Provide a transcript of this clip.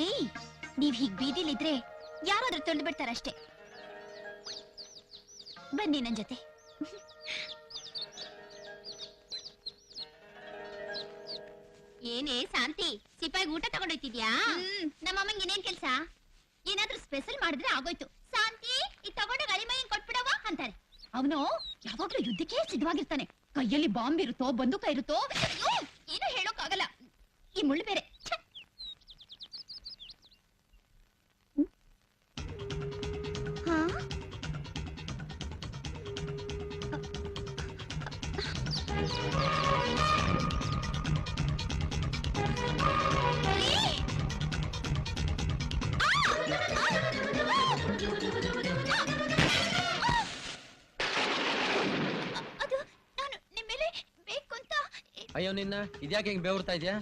ಏಯ್, ನೀವ್ ಹೀಗ್ ಬೀದಿಲಿದ್ರೆ ಯಾರಾದ್ರೂ ತೊಳೆದು ಬಿಡ್ತಾರಷ್ಟೇ. ಬನ್ನಿ ನನ್ ಜೊತೆ. ಏನೇ ಶಾಂತಿ, ಸಿಪಾಯಿಗೆ ಊಟ ತಗೊಂಡೋಯ್ತಿದ್ಯಾ? ನಮ್ಮಮ್ಮಂಗೆ ಇನ್ನೇನ್ ಕೆಲ್ಸ? ಏನಾದ್ರೂ ಸ್ಪೆಷಲ್ ಮಾಡಿದ್ರೆ ಆಗೋಯ್ತು. ಶಾಂತಿ, ಇದು ತಗೊಂಡೋಗ ಅಳಿಮಯ್ಯಂಗ್ ಕೊಟ್ಬಿಡವ ಅಂತಾರೆ. ಅವನು ಯಾವಾಗ್ಲೂ ಯುದ್ಧಕ್ಕೆ ಸಿದ್ಧವಾಗಿರ್ತಾನೆ. ಕೈಯಲ್ಲಿ ಬಾಂಬ್ ಇರುತ್ತೋ ಬಂದೂಕ ಇರುತ್ತೋ ಏನು ಹೇಳೋಕ್ಕಾಗಲ್ಲ. ಈ ಮುಳ್ಳು ಬೇರೆ. ಅಯ್ಯೋ ನಿನ್ನ ಇದ್ಯಾಕೆ ಹಿಂಗ್ ಬೇವರ್ತಾ ಇದ್ಯಾ?